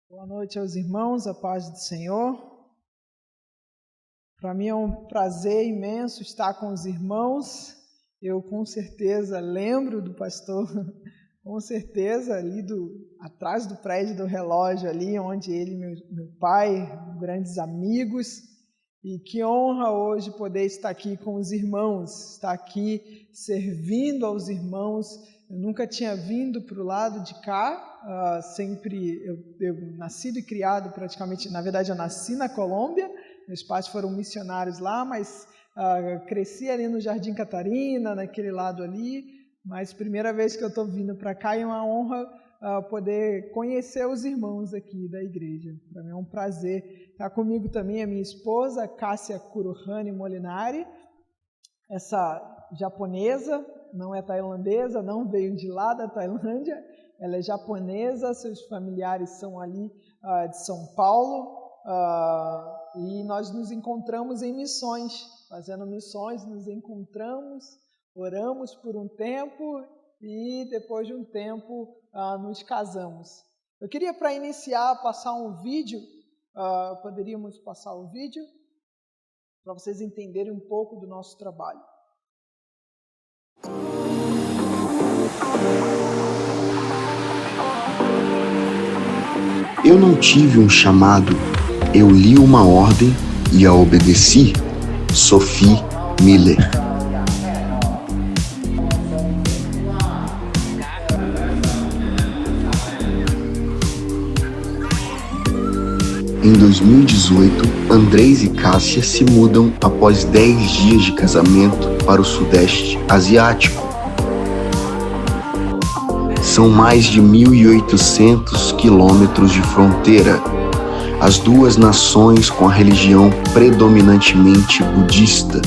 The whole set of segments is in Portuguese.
Boa noite aos irmãos, a paz do Senhor. Para mim é um prazer imenso estar com os irmãos. Eu com certeza lembro do pastor, com certeza ali atrás do prédio do relógio ali, onde ele e meu pai, grandes amigos. E que honra hoje poder estar aqui com os irmãos, estar aqui servindo aos irmãos. Eu nunca tinha vindo para o lado de cá, eu nascido e criado praticamente, na verdade eu nasci na Colômbia, meus pais foram missionários lá, mas cresci ali no Jardim Catarina, naquele lado ali, mas primeira vez que eu estou vindo para cá é uma honra poder conhecer os irmãos aqui da igreja. Para mim é um prazer. Está comigo também a minha esposa, Cássia Kuruhani Molinari, essa japonesa, não é tailandesa, não veio de lá da Tailândia, ela é japonesa, seus familiares são ali de São Paulo, e nós nos encontramos em missões, fazendo missões, nos encontramos, oramos por um tempo e depois de um tempo nos casamos. Eu queria, para iniciar, passar um vídeo, poderíamos passar o vídeo, para vocês entenderem um pouco do nosso trabalho. Eu não tive um chamado, eu li uma ordem e a obedeci. Sophie Miller. Em 2018, Andrés e Cássia se mudam após 10 dias de casamento para o Sudeste Asiático. São mais de 1.800 quilômetros de fronteira, as duas nações com a religião predominantemente budista.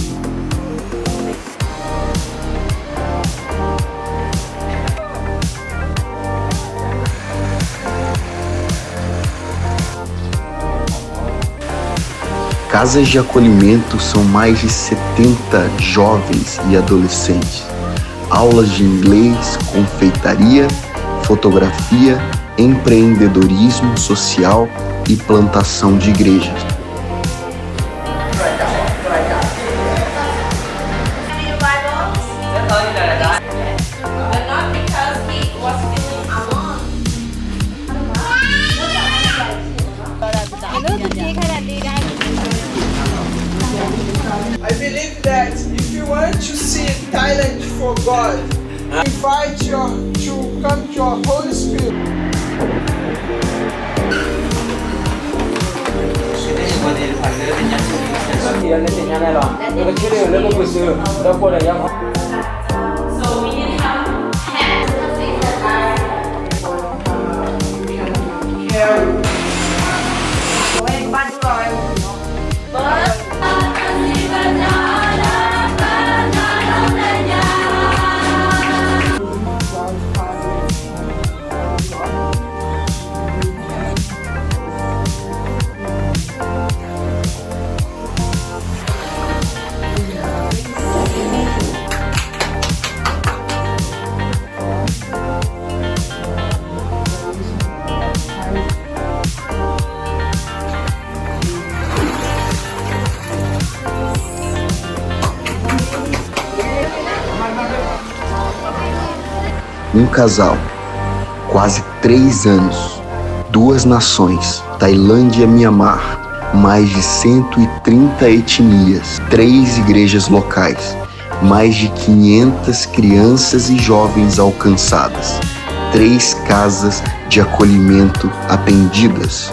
Casas de acolhimento são mais de 70 jovens e adolescentes. Aulas de inglês, confeitaria, fotografia, empreendedorismo social e plantação de igrejas. I believe that if you want to see Thailand for God, invite you to come to your Holy Spirit. Um casal, quase 3 anos, 2 nações, Tailândia e Mianmar, mais de 130 etnias, 3 igrejas locais, mais de 500 crianças e jovens alcançadas, 3 casas de acolhimento atendidas.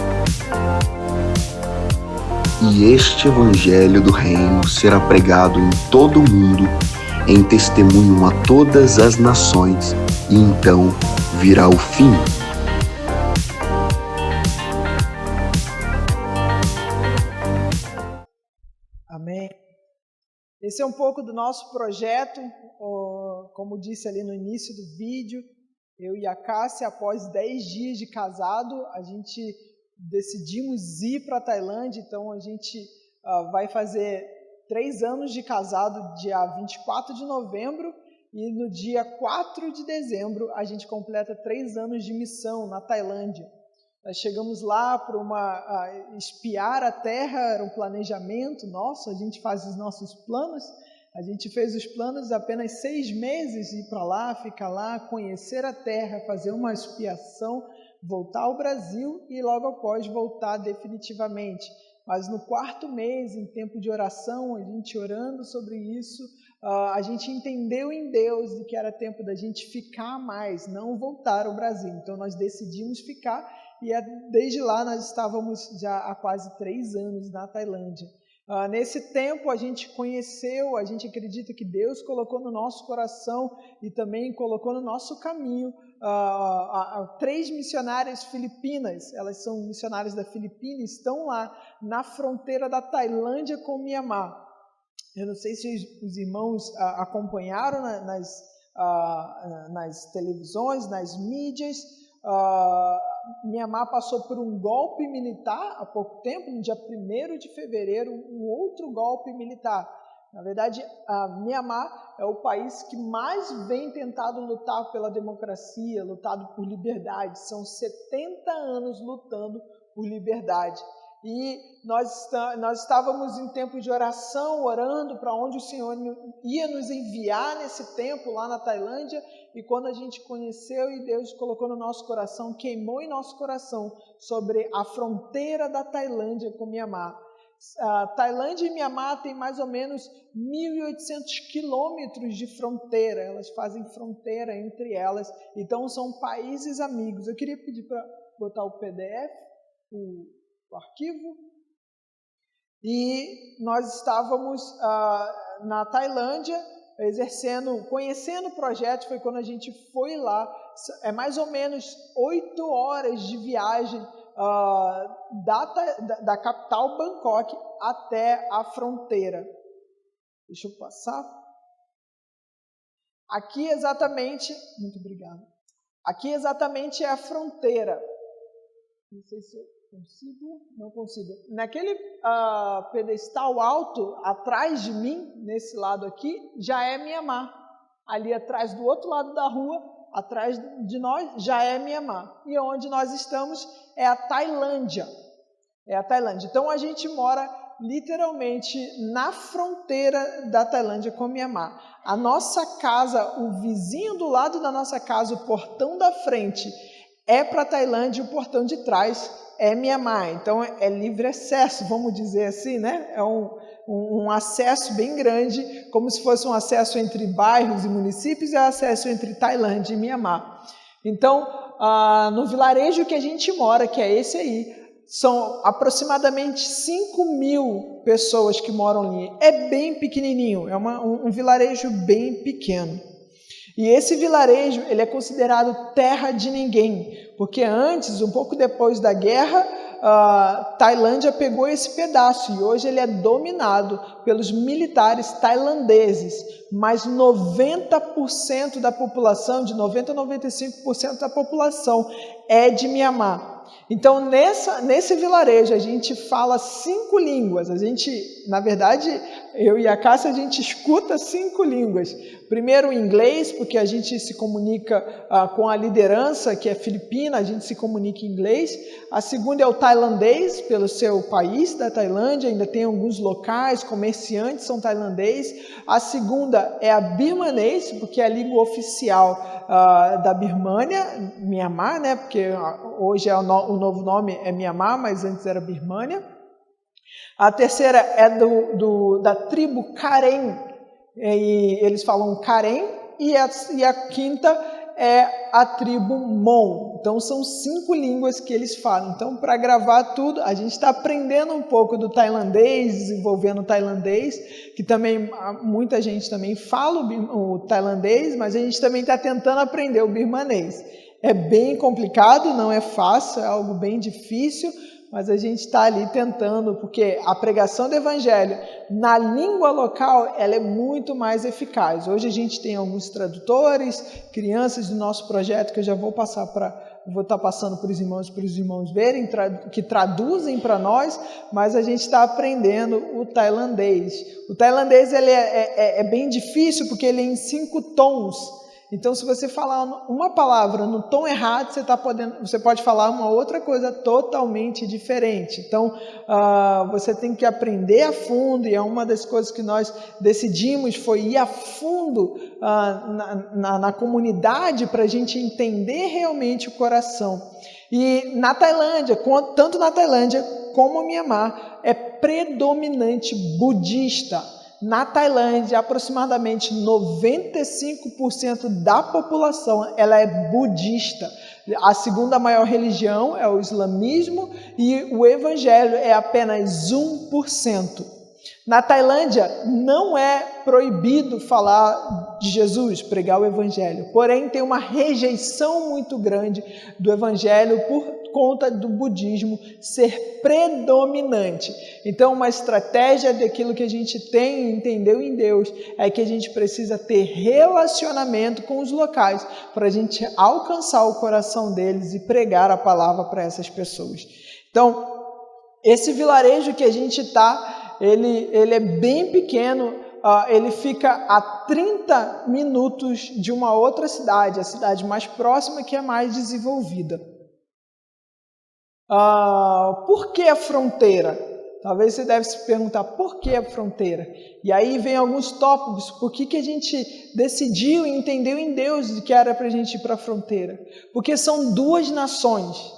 E este evangelho do reino será pregado em todo o mundo, em testemunho a todas as nações, e então virá o fim. Amém. Esse é um pouco do nosso projeto, como disse ali no início do vídeo, eu e a Cássia, após 10 dias de casado, a gente decidimos ir para a Tailândia, então a gente vai fazer 3 anos de casado dia 24 de novembro, e no dia 4 de dezembro a gente completa 3 anos de missão na Tailândia. Nós chegamos lá para espiar a terra, era um planejamento nosso, a gente faz os nossos planos. A gente fez os planos apenas 6 meses, ir para lá, ficar lá, conhecer a terra, fazer uma expiação, voltar ao Brasil e logo após voltar definitivamente. Mas no 4º mês, em tempo de oração, a gente orando sobre isso, a gente entendeu em Deus que era tempo da gente ficar mais, não voltar ao Brasil. Então nós decidimos ficar e desde lá nós estávamos já há quase 3 anos na Tailândia. Nesse tempo a gente conheceu, a gente acredita que Deus colocou no nosso coração e também colocou no nosso caminho 3 missionárias filipinas. Elas são missionárias da Filipinas, estão lá na fronteira da Tailândia com Mianmar. Eu não sei se os irmãos acompanharam nas televisões, nas mídias. Mianmar passou por um golpe militar há pouco tempo, no dia 1º de fevereiro, um outro golpe militar. Na verdade, Mianmar é o país que mais vem tentado lutar pela democracia, lutado por liberdade. São 70 anos lutando por liberdade. E nós estávamos em tempo de oração, orando para onde o Senhor ia nos enviar nesse tempo lá na Tailândia. E quando a gente conheceu e Deus colocou no nosso coração, queimou em nosso coração sobre a fronteira da Tailândia com Mianmar. Tailândia e Mianmar têm mais ou menos 1.800 quilômetros de fronteira. Elas fazem fronteira entre elas. Então são países amigos. Eu queria pedir para botar o PDF, o arquivo, e nós estávamos na Tailândia conhecendo o projeto. Foi quando a gente foi lá, é mais ou menos 8 horas de viagem da capital Bangkok até a fronteira. Deixa eu passar. Aqui exatamente, muito obrigado. Aqui exatamente é a fronteira. Não sei se eu consigo, não consigo. Naquele pedestal alto, atrás de mim, nesse lado aqui, já é Mianmar. Ali atrás, do outro lado da rua, atrás de nós, já é Mianmar. E onde nós estamos é a Tailândia. É a Tailândia. Então, a gente mora literalmente na fronteira da Tailândia com Mianmar. A nossa casa, o vizinho do lado da nossa casa, o portão da frente, é para a Tailândia, e o portão de trás é Mianmar. Então é livre acesso, vamos dizer assim, né? É um acesso bem grande, como se fosse um acesso entre bairros e municípios, é o acesso entre Tailândia e Mianmar. Então, no vilarejo que a gente mora, que é esse aí, são aproximadamente 5.000 pessoas que moram ali. É bem pequenininho, é um vilarejo bem pequeno. E esse vilarejo, ele é considerado terra de ninguém, porque antes, um pouco depois da guerra, Tailândia pegou esse pedaço e hoje ele é dominado pelos militares tailandeses, mas 90% da população, de 90% a 95% da população é de Mianmar. Então, nesse vilarejo, a gente fala 5 línguas. A gente, na verdade, eu e a Cássia, a gente escuta 5 línguas. Primeiro, o inglês, porque a gente se comunica com a liderança, que é filipina, a gente se comunica em inglês. A segunda é o tailandês, pelo seu país, da Tailândia, ainda tem alguns locais, comerciantes são tailandês. A segunda é a birmanês, porque é a língua oficial da Birmânia, Mianmar, né? Porque hoje o novo nome é Mianmar, mas antes era Birmânia. A terceira é da tribo Karen, e eles falam Karen, e a quinta é a tribo Mon. Então são 5 línguas que eles falam. Então, para gravar tudo, a gente está aprendendo um pouco do tailandês, desenvolvendo o tailandês, que também muita gente também fala o tailandês, mas a gente também está tentando aprender o birmanês. É bem complicado, não é fácil, é algo bem difícil, mas a gente está ali tentando, porque a pregação do evangelho na língua local, ela é muito mais eficaz. Hoje a gente tem alguns tradutores, crianças do nosso projeto, que eu já vou estar passando para os irmãos verem, que traduzem para nós, mas a gente está aprendendo o tailandês. O tailandês ele é bem difícil, porque ele é em 5 tons. Então, se você falar uma palavra no tom errado, você pode falar uma outra coisa totalmente diferente. Então, você tem que aprender a fundo, e é uma das coisas que nós decidimos foi ir a fundo na comunidade para a gente entender realmente o coração. E na Tailândia, tanto na Tailândia como em Mianmar, é predominante budista. Na Tailândia, aproximadamente 95% da população ela é budista. A segunda maior religião é o islamismo e o evangelho é apenas 1%. Na Tailândia, não é proibido falar de Jesus, pregar o evangelho. Porém, tem uma rejeição muito grande do evangelho por conta do budismo ser predominante. Então, uma estratégia daquilo que a gente entendeu em Deus é que a gente precisa ter relacionamento com os locais para a gente alcançar o coração deles e pregar a palavra para essas pessoas. Então, esse vilarejo que a gente está, ele é bem pequeno, ele fica a 30 minutos de uma outra cidade, a cidade mais próxima que é mais desenvolvida. Por que a fronteira? Talvez você deve se perguntar, por que a fronteira? E aí vem alguns tópicos, por que a gente decidiu e entendeu em Deus que era para a gente ir para a fronteira? Porque são duas nações.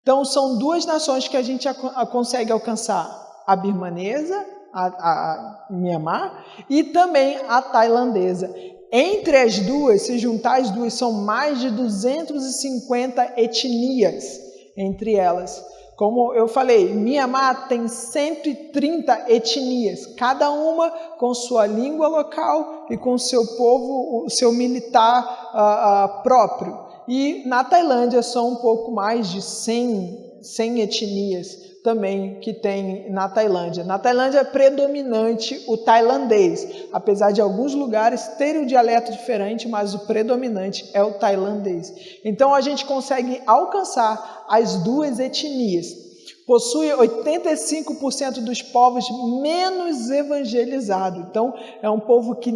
Então, são duas nações que a gente consegue alcançar, a birmanesa, a Mianmar, e também a tailandesa. Entre as duas, se juntar as duas, são mais de 250 etnias entre elas. Como eu falei, Mianmar tem 130 etnias, cada uma com sua língua local e com seu povo, o seu militar próprio. E na Tailândia são um pouco mais de 100 etnias também que tem na Tailândia. Na Tailândia é predominante o tailandês, apesar de alguns lugares terem um dialeto diferente, mas o predominante é o tailandês. Então a gente consegue alcançar as duas etnias. Possui 85% dos povos menos evangelizados. Então, é um povo que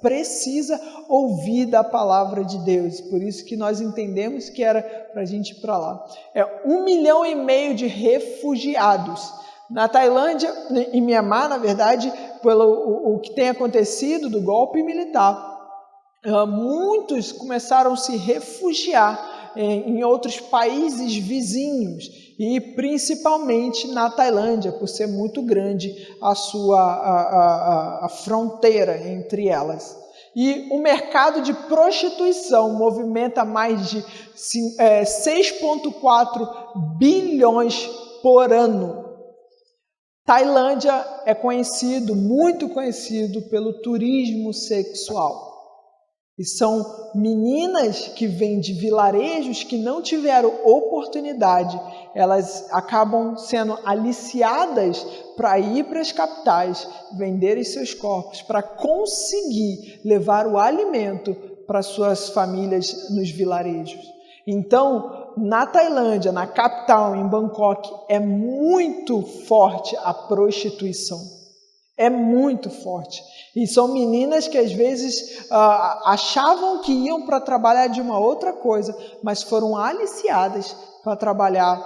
precisa ouvir da palavra de Deus. Por isso que nós entendemos que era para a gente ir para lá. É 1,5 milhão de refugiados. Na Tailândia, em Mianmar, na verdade, pelo o que tem acontecido do golpe militar, muitos começaram a se refugiar em outros países vizinhos e principalmente na Tailândia, por ser muito grande a fronteira entre elas. E o mercado de prostituição movimenta mais de 6,4 bilhões por ano. Tailândia é muito conhecido pelo turismo sexual. E são meninas que vêm de vilarejos que não tiveram oportunidade. Elas acabam sendo aliciadas para ir para as capitais, venderem seus corpos, para conseguir levar o alimento para suas famílias nos vilarejos. Então, na Tailândia, na capital, em Bangkok, é muito forte a prostituição. É muito forte. E são meninas que às vezes achavam que iam para trabalhar de uma outra coisa, mas foram aliciadas para trabalhar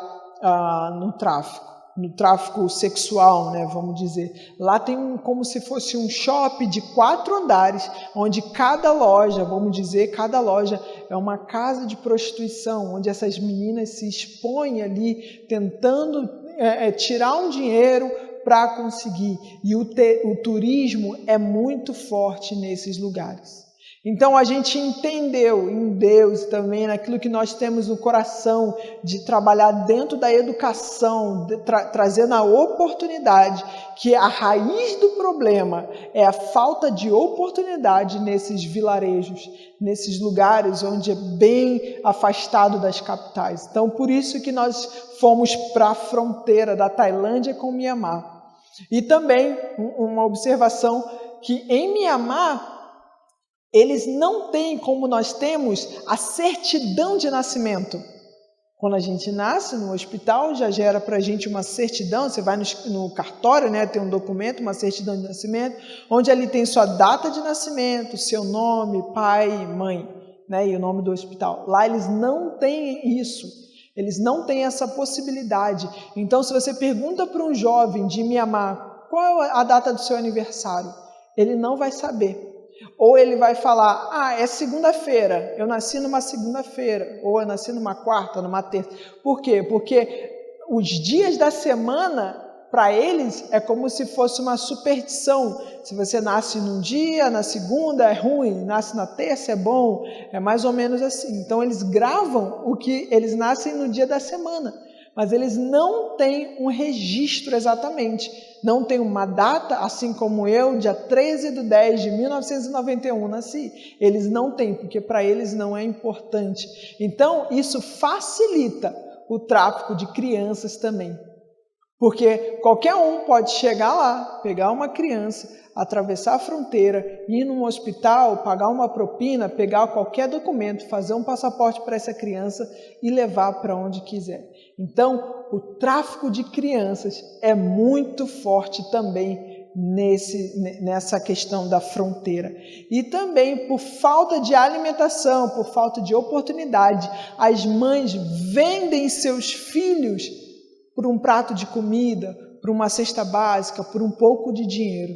no tráfico sexual, né, vamos dizer. Lá tem como se fosse um shopping de 4 andares, onde cada loja é uma casa de prostituição, onde essas meninas se expõem ali, tentando tirar um dinheiro para conseguir. E o turismo é muito forte nesses lugares. Então a gente entendeu em Deus também, naquilo que nós temos no coração, de trabalhar dentro da educação, trazendo a oportunidade, que a raiz do problema é a falta de oportunidade nesses vilarejos, nesses lugares onde é bem afastado das capitais. Então por isso que nós fomos para a fronteira da Tailândia com Mianmar. E também uma observação que em Mianmar eles não têm como nós temos a certidão de nascimento. Quando a gente nasce no hospital, já gera para a gente uma certidão, você vai no cartório, né, tem um documento, uma certidão de nascimento, onde ali tem sua data de nascimento, seu nome, pai, mãe, né, e o nome do hospital. Lá eles não têm isso, eles não têm essa possibilidade. Então, se você pergunta para um jovem de Mianmar qual é a data do seu aniversário, ele não vai saber. Ou ele vai falar, é segunda-feira, eu nasci numa segunda-feira, ou eu nasci numa quarta, numa terça. Por quê? Porque os dias da semana, para eles, é como se fosse uma superstição. Se você nasce num dia, na segunda é ruim, nasce na terça é bom, é mais ou menos assim. Então eles gravam o que eles nascem no dia da semana, mas eles não têm um registro exatamente, não tem uma data, assim como eu, dia 13/10/1991 nasci, eles não têm, porque para eles não é importante. Então isso facilita o tráfico de crianças também, porque qualquer um pode chegar lá, pegar uma criança, atravessar a fronteira, ir num hospital, pagar uma propina, pegar qualquer documento, fazer um passaporte para essa criança e levar para onde quiser. Então, o tráfico de crianças é muito forte também nessa questão da fronteira. E também por falta de alimentação, por falta de oportunidade, as mães vendem seus filhos por um prato de comida, por uma cesta básica, por um pouco de dinheiro.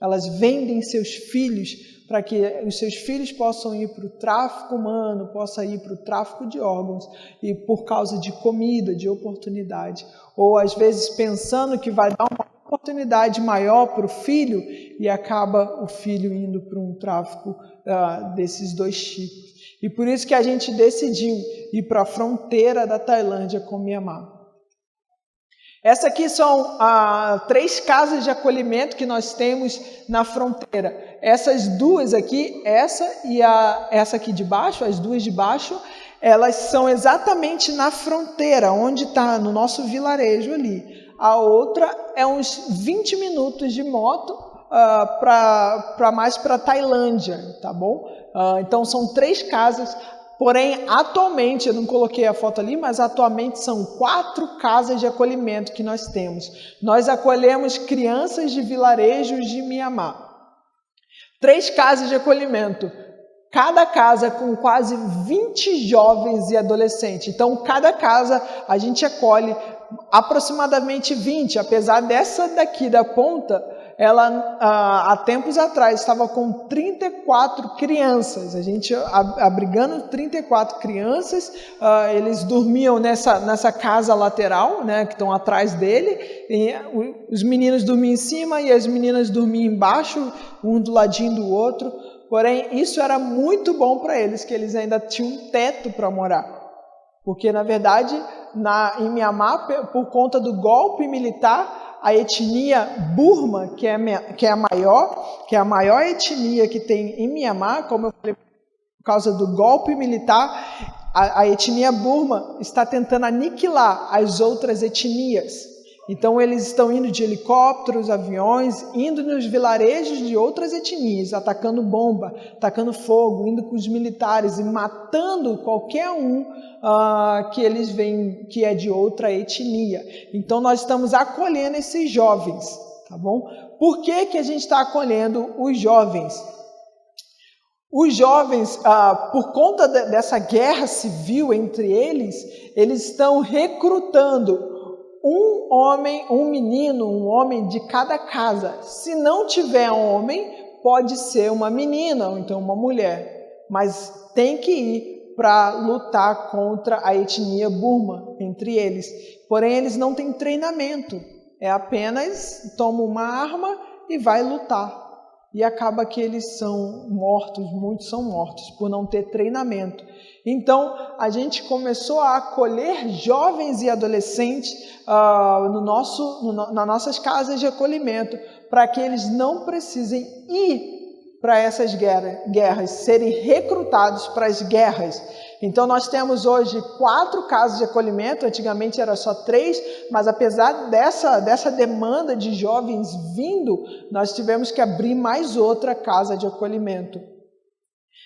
Elas vendem seus filhos para que os seus filhos possam ir para o tráfico humano, possam ir para o tráfico de órgãos, e por causa de comida, de oportunidade. Ou às vezes pensando que vai dar uma oportunidade maior para o filho e acaba o filho indo para um tráfico desses dois tipos. E por isso que a gente decidiu ir para a fronteira da Tailândia com Mianmar. Essa aqui são 3 casas de acolhimento que nós temos na fronteira. Essas duas aqui, essa e essa aqui de baixo, as duas de baixo, elas são exatamente na fronteira, onde está, no nosso vilarejo ali. A outra é uns 20 minutos de moto mais para a Tailândia, tá bom? Então são 3 casas. Porém, atualmente, eu não coloquei a foto ali, mas atualmente são 4 casas de acolhimento que nós temos. Nós acolhemos crianças de vilarejos de Mianmar. 3 casas de acolhimento, cada casa com quase 20 jovens e adolescentes. Então, cada casa a gente acolhe aproximadamente 20, apesar dessa daqui da ponta, ela há tempos atrás estava com 34 crianças, a gente abrigando 34 crianças, eles dormiam nessa casa lateral, né, que estão atrás dele, e os meninos dormiam em cima e as meninas dormiam embaixo, um do ladinho do outro. Porém, isso era muito bom para eles, que eles ainda tinham um teto para morar, porque na verdade em Mianmar, por conta do golpe militar, a etnia Burma, que é a maior etnia que tem em Mianmar, como eu falei, por causa do golpe militar, a etnia Burma está tentando aniquilar as outras etnias. Então eles estão indo de helicópteros, aviões, indo nos vilarejos de outras etnias, atacando bomba, atacando fogo, indo com os militares e matando qualquer um que eles veem que é de outra etnia. Então nós estamos acolhendo esses jovens, tá bom? Por que a gente está acolhendo os jovens? Os jovens, por conta dessa guerra civil entre eles estão recrutando um homem, um menino, um homem de cada casa. Se não tiver um homem, pode ser uma menina ou então uma mulher, mas tem que ir para lutar contra a etnia Burma entre eles. Porém, eles não têm treinamento, é apenas toma uma arma e vai lutar. E acaba que eles são mortos, muitos são mortos por não ter treinamento. Então, a gente começou a acolher jovens e adolescentes nas nossas casas de acolhimento, para que eles não precisem ir para essas guerras, serem recrutados para as guerras. Então, nós temos hoje 4 casas de acolhimento, antigamente era só 3, mas apesar dessa demanda de jovens vindo, nós tivemos que abrir mais outra casa de acolhimento.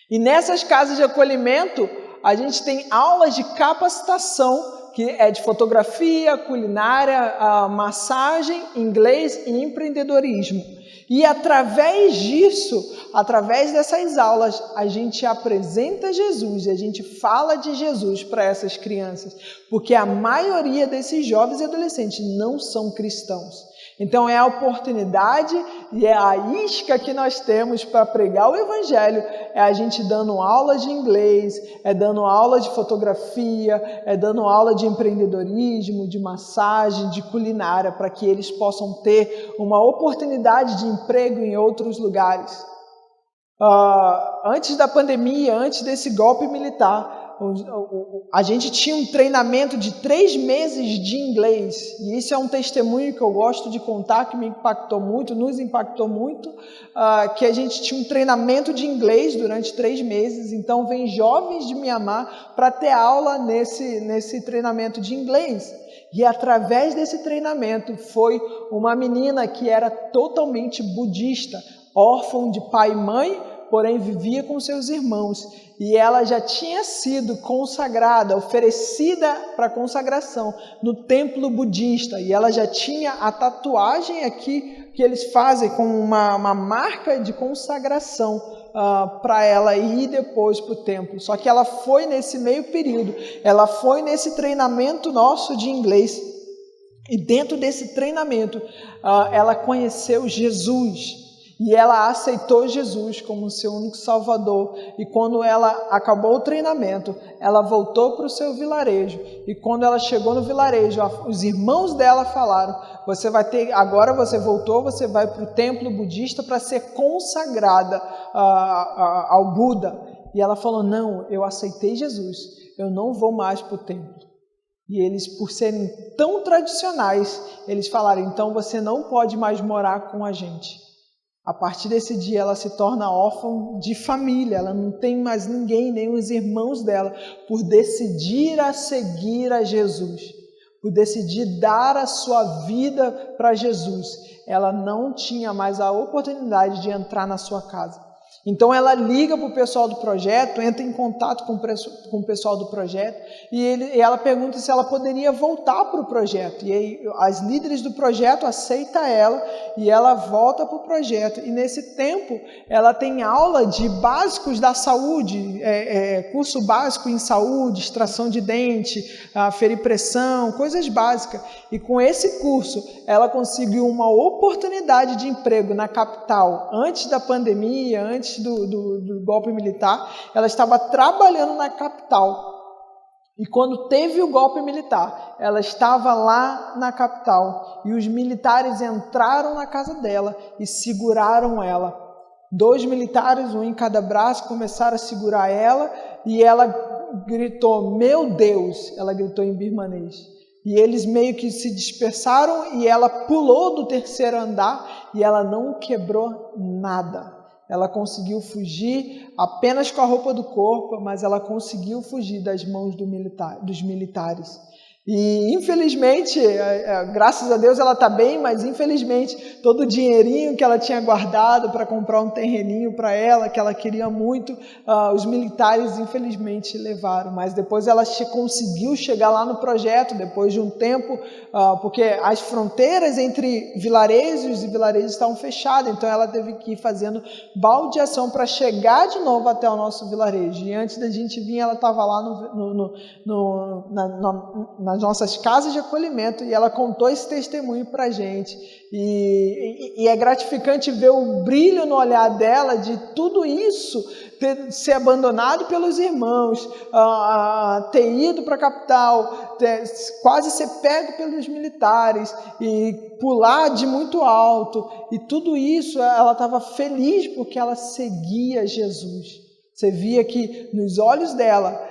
E nessas casas de acolhimento, a gente tem aulas de capacitação que é de fotografia, culinária, massagem, inglês e empreendedorismo. E através disso, através dessas aulas, a gente apresenta Jesus, a gente fala de Jesus para essas crianças, porque a maioria desses jovens e adolescentes não são cristãos. Então é a oportunidade e é a isca que nós temos para pregar o Evangelho, é a gente dando aula de inglês, é dando aula de fotografia, é dando aula de empreendedorismo, de massagem, de culinária, para que eles possam ter uma oportunidade de emprego em outros lugares. Antes da pandemia, antes desse golpe militar, a gente tinha um treinamento de 3 meses de inglês, e isso é um testemunho que eu gosto de contar, que me impactou muito, nos impactou muito, que a gente tinha um treinamento de inglês durante 3 meses, então vem jovens de Mianmar para ter aula nesse treinamento de inglês. E através desse treinamento foi uma menina que era totalmente budista, órfã de pai e mãe, porém vivia com seus irmãos, e ela já tinha sido consagrada, oferecida para consagração no templo budista, e ela já tinha a tatuagem aqui que eles fazem com uma marca de consagração para ela ir depois para o templo. Só que ela foi nesse meio período, ela foi nesse treinamento nosso de inglês, e dentro desse treinamento ela conheceu Jesus. E ela aceitou Jesus como seu único Salvador. E quando ela acabou o treinamento, ela voltou para o seu vilarejo. E quando ela chegou no vilarejo, os irmãos dela falaram: agora você voltou, você vai para o templo budista para ser consagrada ao Buda. E ela falou: não, eu aceitei Jesus, eu não vou mais para o templo. E eles, por serem tão tradicionais, eles falaram: então você não pode mais morar com a gente. A partir desse dia ela se torna órfã de família, ela não tem mais ninguém, nem os irmãos dela, por decidir a seguir a Jesus, por decidir dar a sua vida para Jesus. Ela não tinha mais a oportunidade de entrar na sua casa. Então ela liga para o pessoal do projeto, entra em contato com o pessoal do projeto e ela pergunta se ela poderia voltar para o projeto. E aí as líderes do projeto aceitam ela e ela volta para o projeto. E nesse tempo ela tem aula de básicos da saúde, curso básico em saúde, extração de dente, ferir pressão, coisas básicas. E com esse curso ela conseguiu uma oportunidade de emprego na capital antes da pandemia, antes do golpe militar. Ela estava trabalhando na capital. E quando teve o golpe militar, ela estava lá na capital. E os militares entraram na casa dela e seguraram ela. 2 militares, um em cada braço, começaram a segurar ela. E ela gritou: meu Deus! Ela gritou em birmanês. E eles meio que se dispersaram e ela pulou do 3º andar e ela não quebrou nada. Ela conseguiu fugir apenas com a roupa do corpo, mas ela conseguiu fugir das mãos dos militares. E infelizmente, graças a Deus ela está bem, mas infelizmente todo o dinheirinho que ela tinha guardado para comprar um terreninho para ela, que ela queria muito, os militares infelizmente levaram. Mas depois ela conseguiu chegar lá no projeto, depois de um tempo, porque as fronteiras entre vilarejos e vilarejos estavam fechadas, então ela teve que ir fazendo baldeação para chegar de novo até o nosso vilarejo. E antes da gente vir, ela estava lá nas nossas casas de acolhimento, e ela contou esse testemunho para a gente, e é gratificante ver o brilho no olhar dela de tudo isso, ser abandonado pelos irmãos, ter ido para a capital, quase ser pego pelos militares e pular de muito alto, e tudo isso ela estava feliz porque ela seguia Jesus. Você via que nos olhos dela,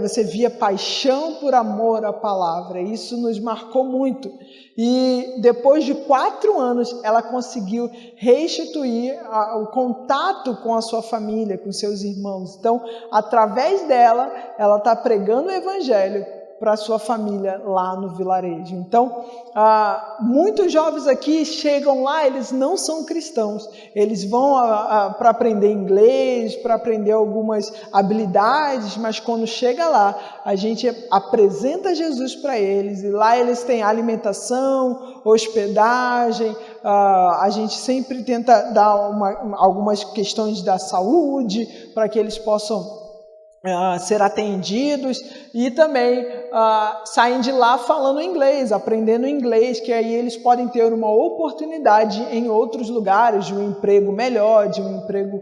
você via paixão por amor à palavra. Isso nos marcou muito. E depois de 4 anos, ela conseguiu restituir o contato com a sua família, com seus irmãos. Então, através dela, ela está pregando o Evangelho para a sua família lá no vilarejo. Então, muitos jovens aqui chegam lá, eles não são cristãos, eles vão para aprender inglês, para aprender algumas habilidades, mas quando chega lá, a gente apresenta Jesus para eles, e lá eles têm alimentação, hospedagem, a gente sempre tenta dar algumas questões da saúde, para que eles possam ser atendidos, e também saem de lá falando inglês, aprendendo inglês, que aí eles podem ter uma oportunidade em outros lugares, de um emprego melhor, de um emprego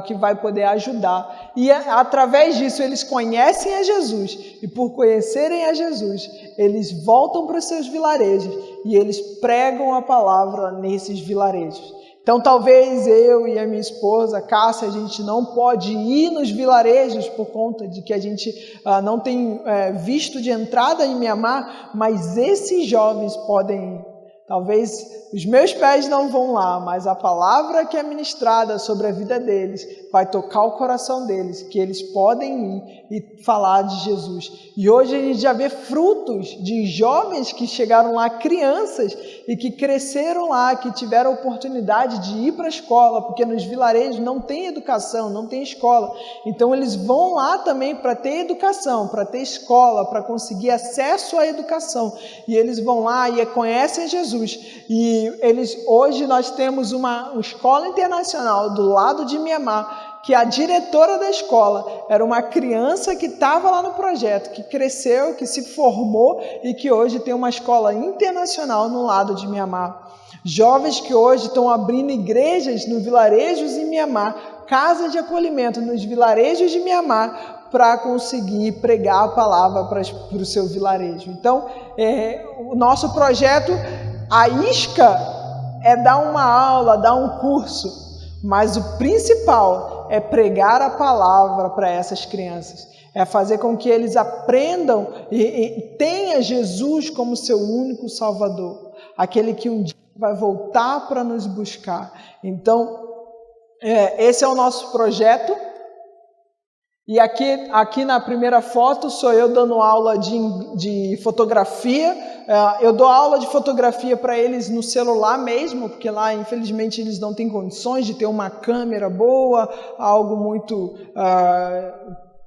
que vai poder ajudar. E através disso eles conhecem a Jesus, e por conhecerem a Jesus, eles voltam para os seus vilarejos e eles pregam a palavra nesses vilarejos. Então, talvez eu e a minha esposa, Cássia, a gente não pode ir nos vilarejos por conta de que a gente não tem visto de entrada em Mianmar, mas esses jovens podem ir. Talvez os meus pés não vão lá, mas a palavra que é ministrada sobre a vida deles vai tocar o coração deles, que eles podem ir e falar de Jesus. E hoje a gente já vê frutos de jovens que chegaram lá, crianças, e que cresceram lá, que tiveram a oportunidade de ir para a escola, porque nos vilarejos não tem educação, não tem escola. Então eles vão lá também para ter educação, para ter escola, para conseguir acesso à educação. E eles vão lá e conhecem Jesus. E hoje nós temos uma escola internacional do lado de Mianmar, que a diretora da escola era uma criança que estava lá no projeto, que cresceu, que se formou e que hoje tem uma escola internacional no lado de Mianmar. Jovens que hoje estão abrindo igrejas nos vilarejos em Mianmar, casas de acolhimento nos vilarejos de Mianmar, para conseguir pregar a palavra para o seu vilarejo. Então, o nosso projeto, a isca é dar uma aula, dar um curso, mas o principal é pregar a palavra para essas crianças, é fazer com que eles aprendam e tenham Jesus como seu único Salvador, aquele que um dia vai voltar para nos buscar. Então, esse é o nosso projeto. E aqui na primeira foto sou eu dando aula de fotografia. Eu dou aula de fotografia para eles no celular mesmo, porque lá infelizmente eles não têm condições de ter uma câmera boa, algo muito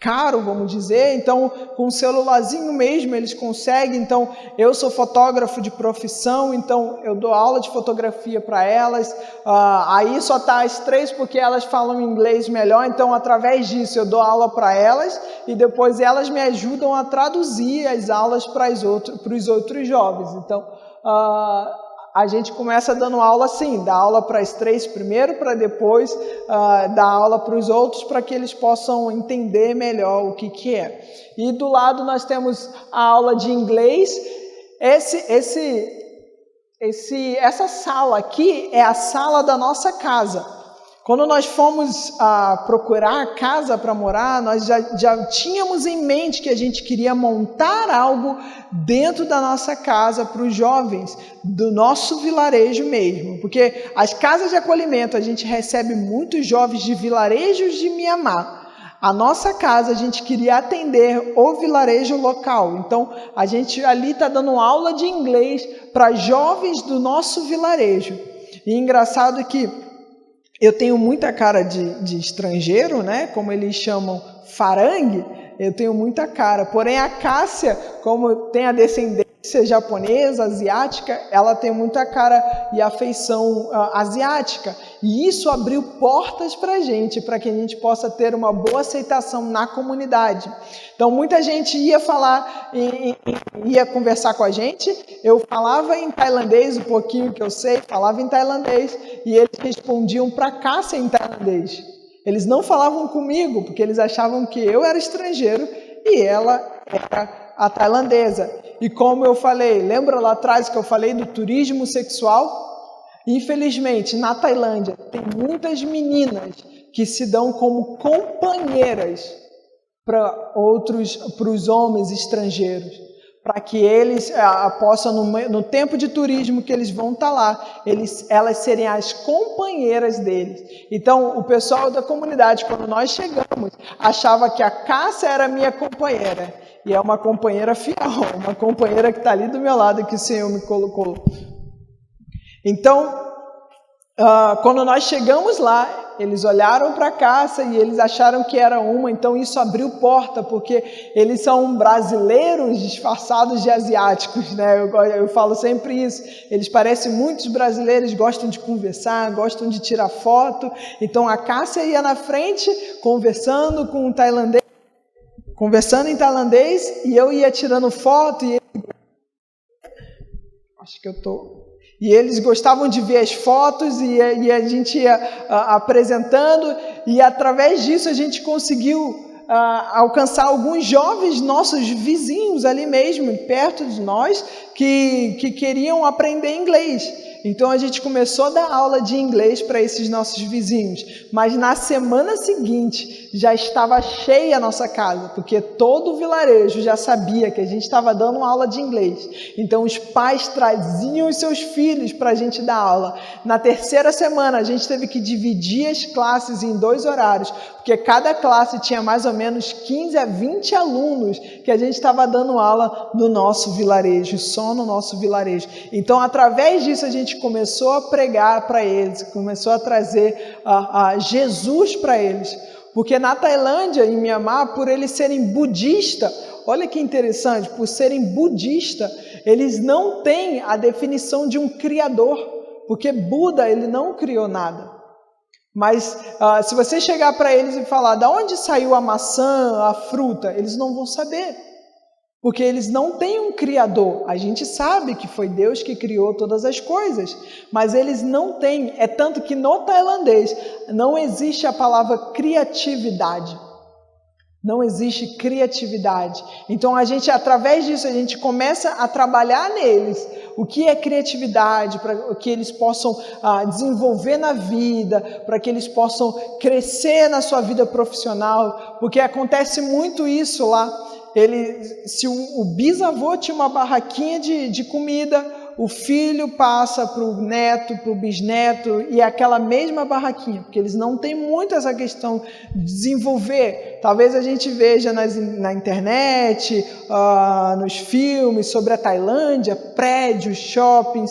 caro, vamos dizer. Então, com um celularzinho mesmo eles conseguem. Então, eu sou fotógrafo de profissão, então eu dou aula de fotografia para elas. Aí só tá as três porque elas falam inglês melhor, então através disso eu dou aula para elas e depois elas me ajudam a traduzir as aulas para os outros jovens. Então, a gente começa dando aula assim, dá aula para as três primeiro, para depois dar aula para os outros, para que eles possam entender melhor o que é. E do lado nós temos a aula de inglês. Essa sala aqui é a sala da nossa casa. Quando nós fomos procurar a casa para morar, nós já tínhamos em mente que a gente queria montar algo dentro da nossa casa para os jovens do nosso vilarejo mesmo. Porque as casas de acolhimento, a gente recebe muitos jovens de vilarejos de Mianmar. A nossa casa, a gente queria atender o vilarejo local. Então, a gente ali está dando aula de inglês para jovens do nosso vilarejo. E engraçado que eu tenho muita cara de estrangeiro, né? Como eles chamam farangue, eu tenho muita cara. Porém, a Cássia, como tem a descendência japonesa, asiática, ela tem muita cara e afeição asiática. E isso abriu portas para a gente possa ter uma boa aceitação na comunidade. Então, muita gente ia falar, ia conversar com a gente. Eu falava em tailandês, um pouquinho que eu sei, falava em tailandês, e eles respondiam para Cássia em tailandês. Eles não falavam comigo, porque eles achavam que eu era estrangeiro e ela era a tailandesa. E como eu falei, lembra lá atrás que eu falei do turismo sexual? Infelizmente, na Tailândia, tem muitas meninas que se dão como companheiras para os homens estrangeiros, para que eles possam, no tempo de turismo que eles vão estar lá, elas serem as companheiras deles. Então, o pessoal da comunidade, quando nós chegamos, achava que a Cássia era minha companheira E é uma companheira fiel, uma companheira que está ali do meu lado, que o Senhor me colocou. Então, quando nós chegamos lá, eles olharam para a Cássia e eles acharam que era uma, então isso abriu porta, porque eles são brasileiros disfarçados de asiáticos, né? Eu falo sempre isso, eles parecem muitos brasileiros, gostam de conversar, gostam de tirar foto, então a Cássia ia na frente, conversando com um tailandês, conversando em tailandês, e eu ia tirando foto, e E eles gostavam de ver as fotos e a gente ia apresentando, e através disso a gente conseguiu alcançar alguns jovens nossos vizinhos ali mesmo, perto de nós, que queriam aprender inglês. Então a gente começou a dar aula de inglês para esses nossos vizinhos, mas na semana seguinte já estava cheia a nossa casa, porque todo o vilarejo já sabia que a gente estava dando aula de inglês. Então os pais traziam os seus filhos para a gente dar aula. Na terceira semana a gente teve que dividir as classes em 2 horários, porque cada classe tinha mais ou menos 15 a 20 alunos que a gente estava dando aula no nosso vilarejo, só no nosso vilarejo. Então através disso a gente começou a pregar para eles, começou a trazer Jesus para eles. Porque na Tailândia, em Mianmar, por eles serem budistas, olha que interessante, por serem budistas, eles não têm a definição de um criador, porque Buda, ele não criou nada. Mas se você chegar para eles e falar de onde saiu a maçã, a fruta, eles não vão saber. Porque eles não têm um criador. A gente sabe que foi Deus que criou todas as coisas, mas eles não têm. É tanto que no tailandês não existe a palavra criatividade. Não existe criatividade. Então através disso, a gente começa a trabalhar neles o que é criatividade, para que eles possam desenvolver na vida, para que eles possam crescer na sua vida profissional, porque acontece muito isso lá. Se o bisavô tinha uma barraquinha de comida, o filho passa para o neto, para o bisneto, e é aquela mesma barraquinha, porque eles não têm muito essa questão de desenvolver. Talvez a gente veja na internet, nos filmes sobre a Tailândia, prédios, shoppings,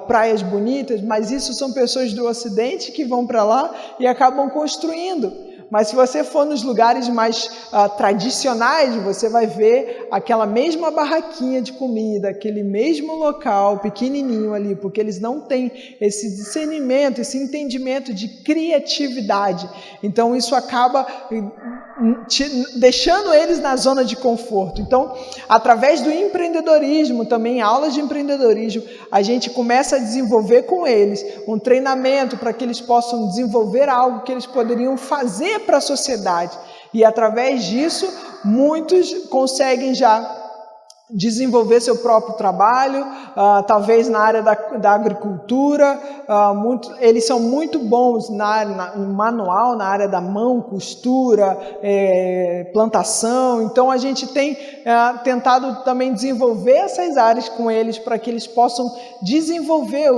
praias bonitas, mas isso são pessoas do Ocidente que vão para lá e acabam construindo. Mas se você for nos lugares mais tradicionais, você vai ver aquela mesma barraquinha de comida, aquele mesmo local pequenininho ali, porque eles não têm esse discernimento, esse entendimento de criatividade. Então isso acaba deixando eles na zona de conforto. Então, através do empreendedorismo, também aulas de empreendedorismo, a gente começa a desenvolver com eles um treinamento para que eles possam desenvolver algo que eles poderiam fazer para a sociedade. E através disso, muitos conseguem já desenvolver seu próprio trabalho, talvez na área da agricultura. Eles são muito bons no manual, na área da mão, costura, plantação. Então a gente tem tentado também desenvolver essas áreas com eles para que eles possam desenvolver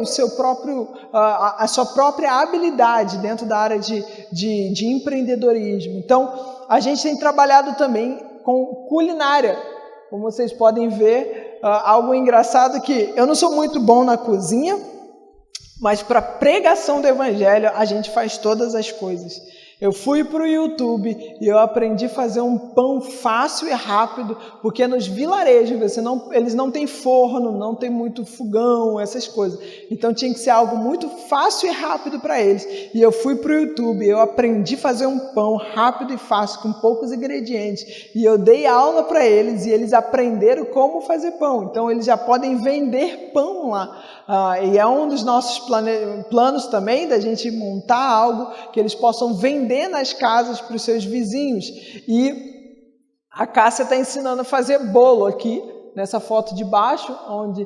a sua própria habilidade dentro da área de empreendedorismo. Então a gente tem trabalhado também com culinária. Como vocês podem ver, algo engraçado que eu não sou muito bom na cozinha, mas para pregação do Evangelho a gente faz todas as coisas. Eu fui para o YouTube e eu aprendi a fazer um pão fácil e rápido, porque nos vilarejos eles não têm forno, não tem muito fogão, essas coisas. Então tinha que ser algo muito fácil e rápido para eles. E eu fui para o YouTube, eu aprendi a fazer um pão rápido e fácil, com poucos ingredientes. E eu dei aula para eles e eles aprenderam como fazer pão. Então eles já podem vender pão lá. E é um dos nossos planos também, da gente montar algo que eles possam vender nas casas para os seus vizinhos. E a Cássia está ensinando a fazer bolo aqui, nessa foto de baixo, onde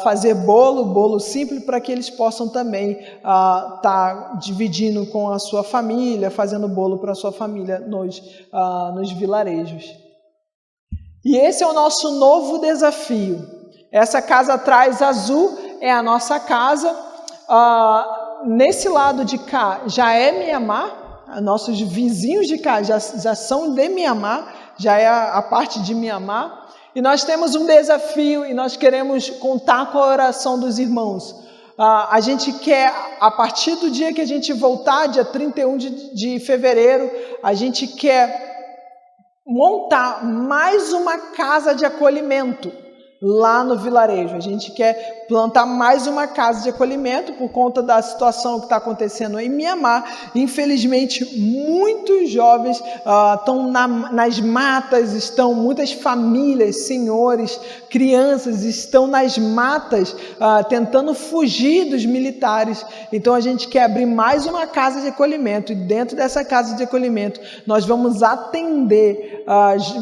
fazer bolo simples, para que eles possam também estar dividindo com a sua família, fazendo bolo para a sua família nos vilarejos. E esse é o nosso novo desafio. Essa casa atrás azul é a nossa casa. Nesse lado de cá já é Mianmar. Nossos vizinhos de cá já são de Mianmar. já é a parte de Mianmar. E nós temos um desafio e nós queremos contar com a oração dos irmãos. A gente quer, a partir do dia que a gente voltar, dia 31 de fevereiro, a gente quer montar mais uma casa de acolhimento lá no vilarejo. A gente quer plantar mais uma casa de acolhimento por conta da situação que está acontecendo em Mianmar. Infelizmente, muitos jovens estão nas matas, muitas famílias, senhores, crianças estão nas matas tentando fugir dos militares. Então a gente quer abrir mais uma casa de acolhimento e dentro dessa casa de acolhimento nós vamos atender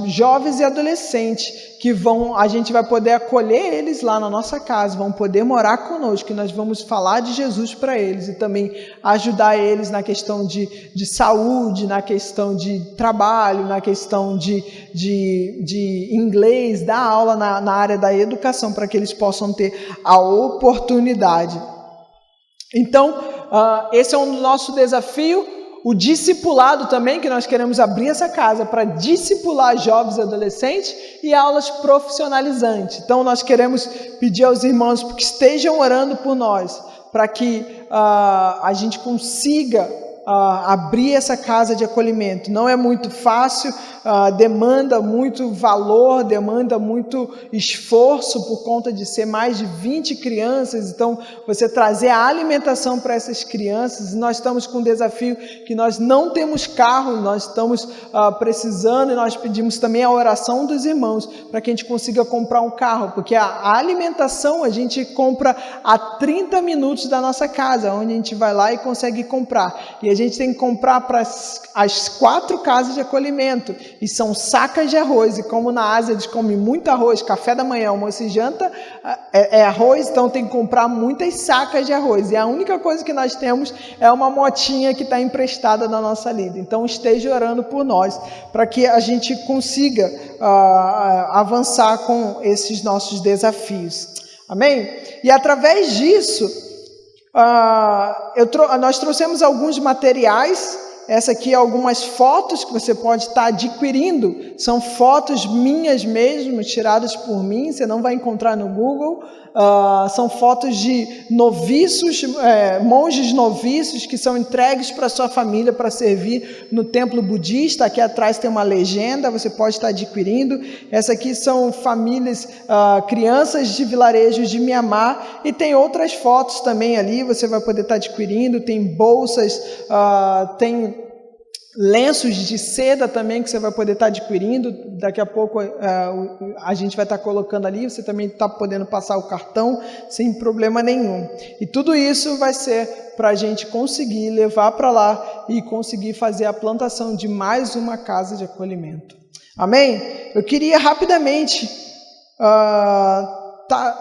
jovens e adolescentes que a gente vai poder acolher eles lá na nossa casa, vão poder morar conosco e nós vamos falar de Jesus para eles e também ajudar eles na questão de saúde, na questão de trabalho, na questão de inglês, dar aula na área da educação para que eles possam ter a oportunidade. Então, esse é um nosso desafio. O discipulado também, que nós queremos abrir essa casa para discipular jovens e adolescentes e aulas profissionalizantes. Então, nós queremos pedir aos irmãos que estejam orando por nós, para que a gente consiga abrir essa casa de acolhimento. Não é muito fácil, demanda muito valor, demanda muito esforço por conta de ser mais de 20 crianças, então você trazer a alimentação para essas crianças. Nós estamos com um desafio que nós não temos carro, nós estamos precisando e nós pedimos também a oração dos irmãos para que a gente consiga comprar um carro, porque a alimentação a gente compra a 30 minutos da nossa casa, onde a gente vai lá e consegue comprar, e a gente tem que comprar para as 4 casas de acolhimento, e são sacas de arroz, e como na Ásia eles comem muito arroz, café da manhã, almoço e janta é arroz, então tem que comprar muitas sacas de arroz, e a única coisa que nós temos é uma motinha que está emprestada da nossa lida. Então esteja orando por nós, para que a gente consiga avançar com esses nossos desafios, amém? E através disso, nós trouxemos alguns materiais. Essa aqui é algumas fotos que você pode estar adquirindo, são fotos minhas mesmo, tiradas por mim, você não vai encontrar no Google, são fotos de noviços, monges noviços que são entregues para a sua família para servir no templo budista. Aqui atrás tem uma legenda, você pode estar adquirindo. Essa aqui são famílias, crianças de vilarejos de Mianmar, e tem outras fotos também ali, você vai poder estar adquirindo, tem bolsas, tem lenços de seda também que você vai poder estar adquirindo. Daqui a pouco a gente vai estar colocando ali, você também está podendo passar o cartão sem problema nenhum. E tudo isso vai ser para a gente conseguir levar para lá e conseguir fazer a plantação de mais uma casa de acolhimento. Amém? Eu queria rapidamente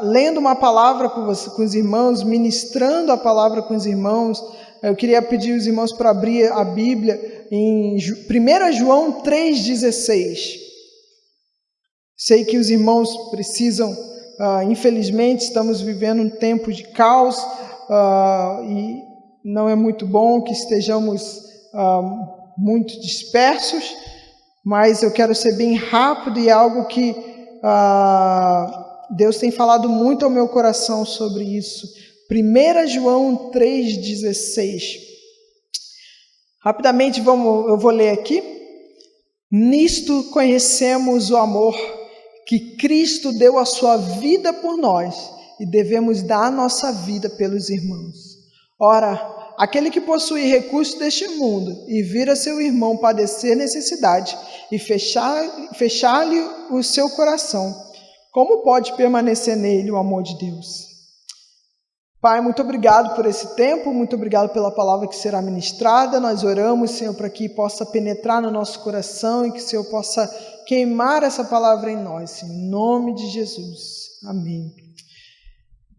lendo uma palavra com os irmãos, ministrando a palavra com os irmãos. Eu queria pedir os irmãos para abrir a Bíblia em 1 João 3,16. Sei que os irmãos precisam, infelizmente, estamos vivendo um tempo de caos e não é muito bom que estejamos muito dispersos, mas eu quero ser bem rápido e algo que Deus tem falado muito ao meu coração sobre isso. 1 João 3,16. Rapidamente eu vou ler aqui. Nisto conhecemos o amor que Cristo deu a sua vida por nós e devemos dar a nossa vida pelos irmãos. Ora, aquele que possui recursos deste mundo e vira seu irmão padecer necessidade e fechar-lhe o seu coração, como pode permanecer nele o amor de Deus? Pai, muito obrigado por esse tempo, muito obrigado pela palavra que será ministrada. Nós oramos, Senhor, para que possa penetrar no nosso coração e que o Senhor possa queimar essa palavra em nós, Senhor, em nome de Jesus. Amém.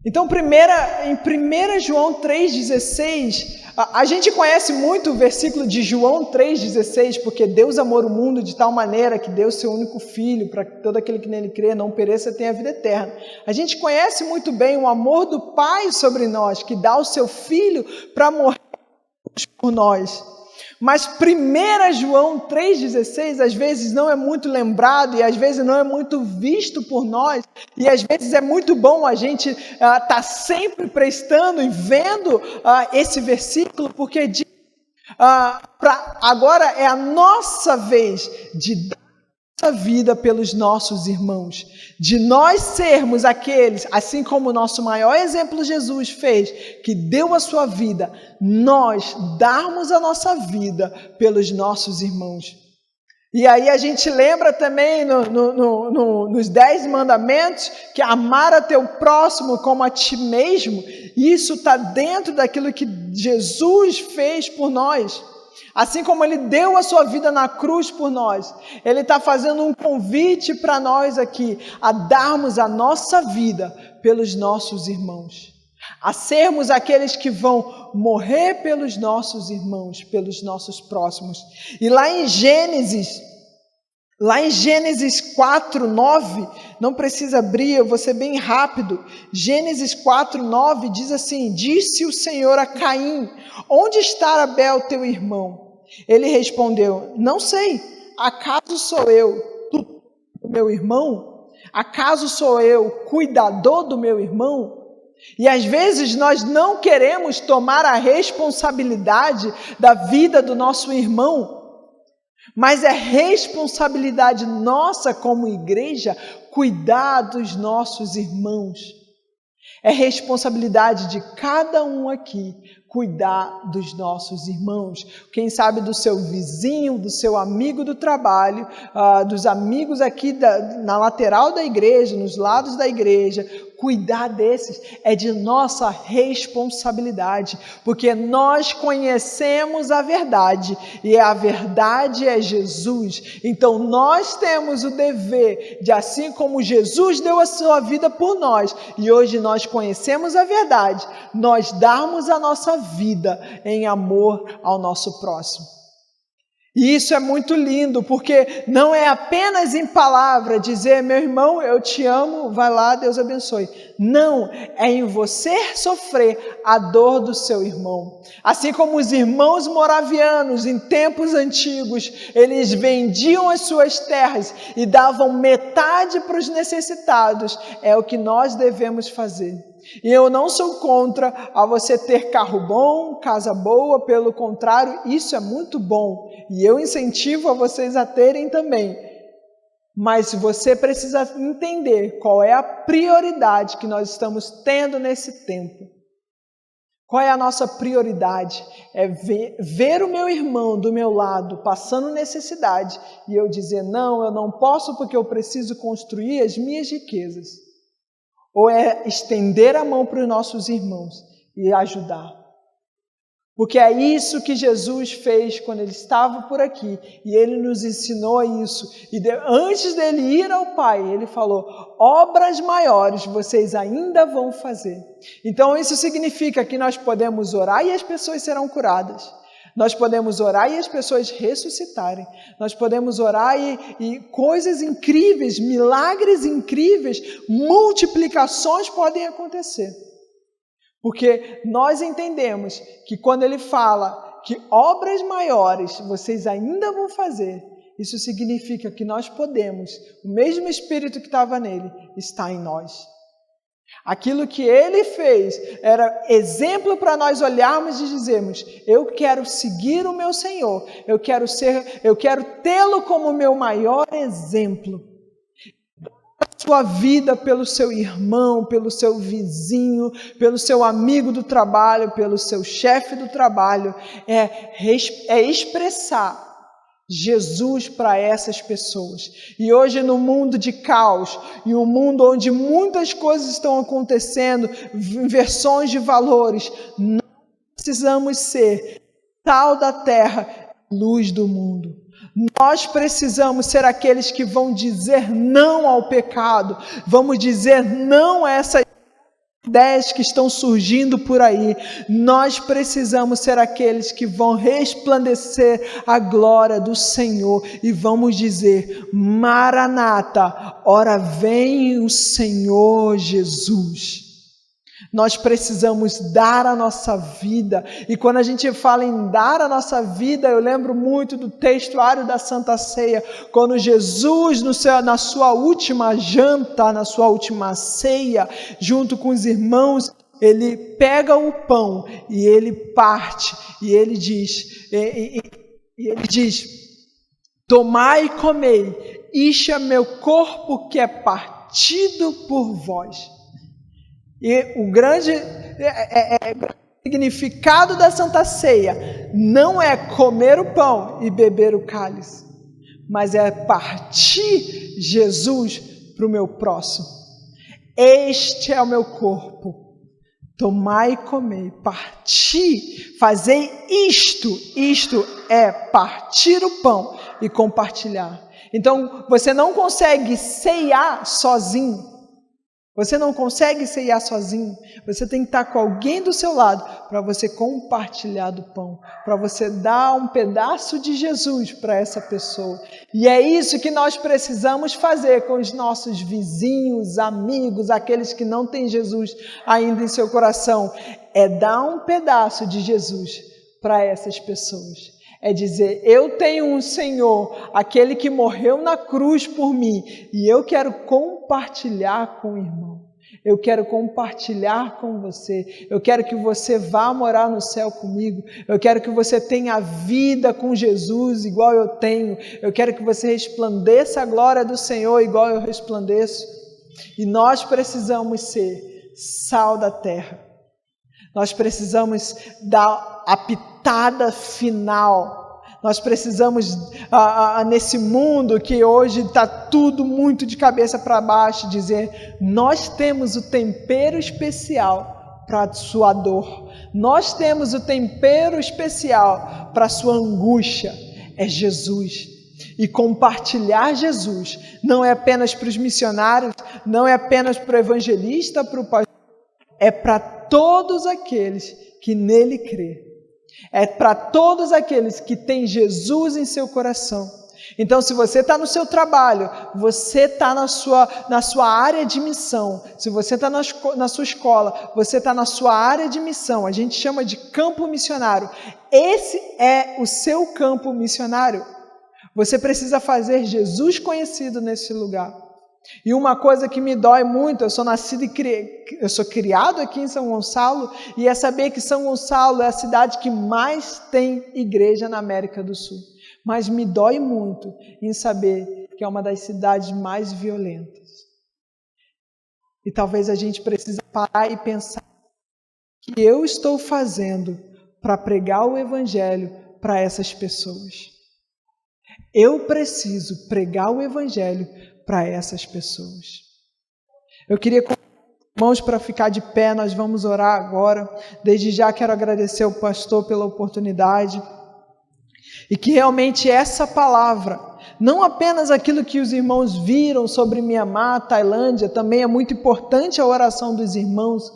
Então, em 1 João 3,16, a gente conhece muito o versículo de João 3,16, porque Deus amou o mundo de tal maneira que deu seu único filho, para que todo aquele que nele crê não pereça e tenha a vida eterna. A gente conhece muito bem o amor do Pai sobre nós, que dá o seu filho para morrer por nós. Mas 1 João 3,16 às vezes não é muito lembrado e às vezes não é muito visto por nós, e às vezes é muito bom a gente estar sempre prestando e vendo esse versículo, porque diz, agora é a nossa vez de dar a vida pelos nossos irmãos, de nós sermos aqueles, assim como o nosso maior exemplo Jesus fez, que deu a sua vida, nós darmos a nossa vida pelos nossos irmãos. E aí a gente lembra também nos 10 mandamentos que amar a teu próximo como a ti mesmo, isso está dentro daquilo que Jesus fez por nós. Assim como Ele deu a sua vida na cruz por nós, Ele está fazendo um convite para nós aqui, a darmos a nossa vida pelos nossos irmãos, a sermos aqueles que vão morrer pelos nossos irmãos, pelos nossos próximos. E lá em Gênesis 4:9, não precisa abrir, eu vou ser bem rápido. Gênesis 4:9 diz assim: disse o Senhor a Caim: onde está Abel teu irmão? Ele respondeu: não sei, acaso sou eu tutor do meu irmão? Acaso sou eu cuidador do meu irmão? E às vezes nós não queremos tomar a responsabilidade da vida do nosso irmão, mas é responsabilidade nossa como igreja cuidar dos nossos irmãos. É responsabilidade de cada um aqui cuidar dos nossos irmãos. Quem sabe do seu vizinho, do seu amigo do trabalho, dos amigos aqui na lateral da igreja, nos lados da igreja. Cuidar desses é de nossa responsabilidade, porque nós conhecemos a verdade e a verdade é Jesus. Então nós temos o dever de, assim como Jesus deu a sua vida por nós e hoje nós conhecemos a verdade, nós darmos a nossa vida em amor ao nosso próximo. E isso é muito lindo, porque não é apenas em palavra dizer: meu irmão, eu te amo, vai lá, Deus abençoe. Não, é em você sofrer a dor do seu irmão. Assim como os irmãos moravianos em tempos antigos, eles vendiam as suas terras e davam metade para os necessitados, é o que nós devemos fazer. E eu não sou contra a você ter carro bom, casa boa, pelo contrário, isso é muito bom. E eu incentivo a vocês a terem também. Mas você precisa entender qual é a prioridade que nós estamos tendo nesse tempo. Qual é a nossa prioridade? É ver o meu irmão do meu lado passando necessidade e eu dizer: não, eu não posso porque eu preciso construir as minhas riquezas. Ou é estender a mão para os nossos irmãos e ajudar. Porque é isso que Jesus fez quando Ele estava por aqui. E Ele nos ensinou isso. E antes dEle ir ao Pai, Ele falou: obras maiores vocês ainda vão fazer. Então isso significa que nós podemos orar e as pessoas serão curadas. Nós podemos orar e as pessoas ressuscitarem. Nós podemos orar e coisas incríveis, milagres incríveis, multiplicações podem acontecer. Porque nós entendemos que quando Ele fala que obras maiores vocês ainda vão fazer, isso significa que nós podemos, o mesmo Espírito que estava nele, está em nós. Aquilo que Ele fez era exemplo para nós olharmos e dizermos: eu quero seguir o meu Senhor, eu quero tê-lo como meu maior exemplo. Sua vida pelo seu irmão, pelo seu vizinho, pelo seu amigo do trabalho, pelo seu chefe do trabalho, é expressar Jesus para essas pessoas. E hoje, no mundo de caos, e um mundo onde muitas coisas estão acontecendo, inversões de valores, nós precisamos ser sal da terra, luz do mundo. Nós precisamos ser aqueles que vão dizer não ao pecado, vamos dizer não a essas ideias que estão surgindo por aí. Nós precisamos ser aqueles que vão resplandecer a glória do Senhor e vamos dizer: Maranata, ora vem o Senhor Jesus. Nós precisamos dar a nossa vida. E quando a gente fala em dar a nossa vida, eu lembro muito do textuário da Santa Ceia, quando Jesus, na sua última janta, na sua última ceia, junto com os irmãos, ele pega o pão e ele parte, e ele diz, tomai e comei, isto é meu corpo que é partido por vós. E o grande significado da Santa Ceia não é comer o pão e beber o cálice, mas é partir Jesus para o meu próximo. Este é o meu corpo. Tomai e comei, parti, fazei isto é partir o pão e compartilhar. Então, você não consegue ceiar sozinho, você tem que estar com alguém do seu lado para você compartilhar do pão, para você dar um pedaço de Jesus para essa pessoa. E é isso que nós precisamos fazer com os nossos vizinhos, amigos, aqueles que não têm Jesus ainda em seu coração, é dar um pedaço de Jesus para essas pessoas. É dizer, eu tenho um Senhor, aquele que morreu na cruz por mim, e eu quero compartilhar com o irmão. Eu quero compartilhar com você. Eu quero que você vá morar no céu comigo. Eu quero que você tenha vida com Jesus igual eu tenho. Eu quero que você resplandeça a glória do Senhor igual eu resplandeço. E nós precisamos ser sal da terra. Nós precisamos dar a pitada final. Nós precisamos, nesse mundo que hoje está tudo muito de cabeça para baixo, dizer, nós temos o tempero especial para a sua dor. Nós temos o tempero especial para a sua angústia. É Jesus. E compartilhar Jesus não é apenas para os missionários, não é apenas para o evangelista, para o pastor, é para todos aqueles que nele crê. É para todos aqueles que têm Jesus em seu coração. Então, se você está no seu trabalho, você está na sua área de missão. Se você está na sua escola, você está na sua área de missão. A gente chama de campo missionário. Esse é o seu campo missionário. Você precisa fazer Jesus conhecido nesse lugar. E uma coisa que me dói muito, eu sou criado aqui em São Gonçalo, e é saber que São Gonçalo é a cidade que mais tem igreja na América do Sul. Mas me dói muito em saber que é uma das cidades mais violentas. E talvez a gente precise parar e pensar o que eu estou fazendo para pregar o Evangelho para essas pessoas. Eu preciso pregar o Evangelho para essas pessoas. Eu queria convidar os irmãos para ficar de pé, nós vamos orar agora. Desde já quero agradecer ao pastor pela oportunidade. E que realmente essa palavra, não apenas aquilo que os irmãos viram sobre Mianmar, Tailândia, também é muito importante a oração dos irmãos,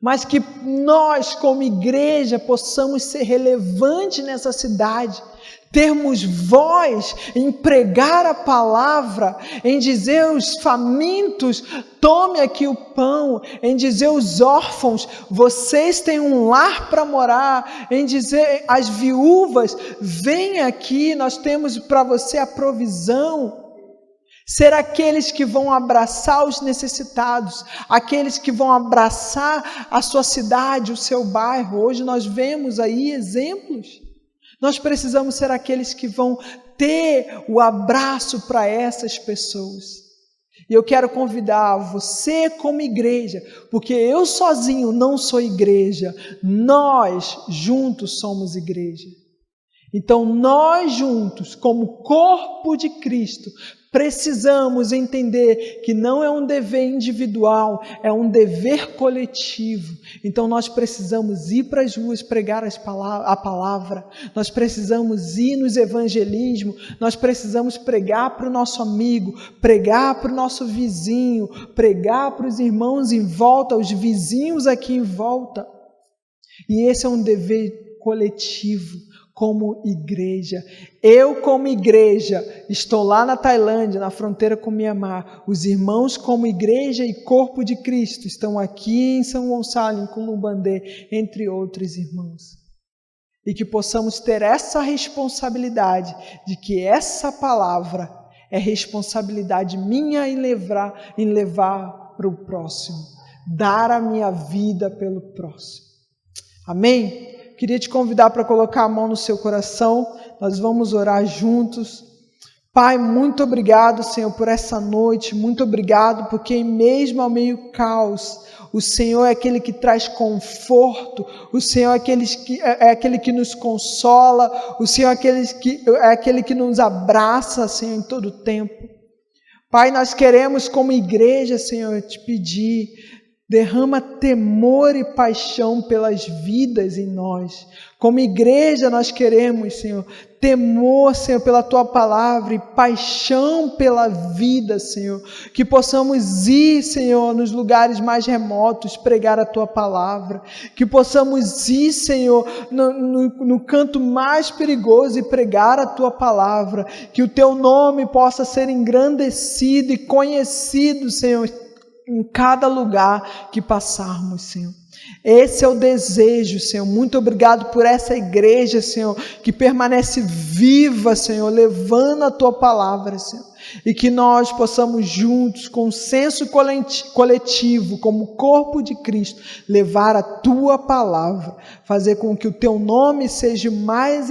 mas que nós, como igreja, possamos ser relevantes nessa cidade, termos voz em pregar a palavra, em dizer aos famintos, tome aqui o pão, em dizer aos órfãos, vocês têm um lar para morar, em dizer às viúvas, vem aqui, nós temos para você a provisão. Ser aqueles que vão abraçar os necessitados, aqueles que vão abraçar a sua cidade, o seu bairro. Hoje nós vemos aí exemplos. Nós precisamos ser aqueles que vão ter o abraço para essas pessoas. E eu quero convidar você como igreja, porque eu sozinho não sou igreja, nós juntos somos igreja. Então nós juntos, como corpo de Cristo, precisamos entender que não é um dever individual, é um dever coletivo. Então nós precisamos ir para as ruas pregar a palavra, nós precisamos ir nos evangelismos, nós precisamos pregar para o nosso amigo, pregar para o nosso vizinho, pregar para os irmãos em volta, os vizinhos aqui em volta. E esse é um dever coletivo. como igreja. Eu, como igreja, estou lá na Tailândia, na fronteira com Mianmar. Os irmãos, como igreja e corpo de Cristo, estão aqui em São Gonçalo, em Culumbandê, entre outros irmãos. E que possamos ter essa responsabilidade de que essa palavra é responsabilidade minha em levar para o próximo. Dar a minha vida pelo próximo. Amém? Queria te convidar para colocar a mão no seu coração, nós vamos orar juntos. Pai, muito obrigado, Senhor, por essa noite, muito obrigado, porque mesmo ao meio caos, o Senhor é aquele que traz conforto, o Senhor é aquele que nos consola, o Senhor é aquele que nos abraça, Senhor, em todo o tempo. Pai, nós queremos como igreja, Senhor, te pedir, derrama temor e paixão pelas vidas em nós. Como igreja nós queremos, Senhor, temor, Senhor, pela Tua palavra e paixão pela vida, Senhor. Que possamos ir, Senhor, nos lugares mais remotos, pregar a Tua palavra. Que possamos ir, Senhor, no canto mais perigoso e pregar a Tua palavra. Que o Teu nome possa ser engrandecido e conhecido, Senhor, em cada lugar que passarmos, Senhor. Esse é o desejo, Senhor. Muito obrigado por essa igreja, Senhor, que permanece viva, Senhor, levando a Tua palavra, Senhor. E que nós possamos juntos, com senso coletivo, como corpo de Cristo, levar a Tua palavra, fazer com que o Teu nome seja mais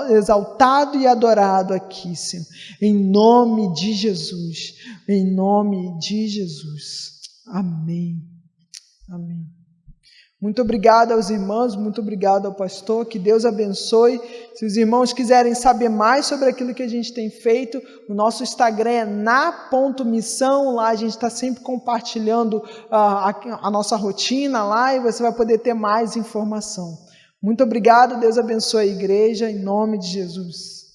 exaltado e adorado aqui, Senhor. Em nome de Jesus. Em nome de Jesus. Amém. Amém. Muito obrigado aos irmãos, muito obrigado ao pastor, que Deus abençoe. Se os irmãos quiserem saber mais sobre aquilo que a gente tem feito, o nosso Instagram é na.missão, lá a gente está sempre compartilhando a nossa rotina lá e você vai poder ter mais informação. Muito obrigado, Deus abençoe a igreja, em nome de Jesus.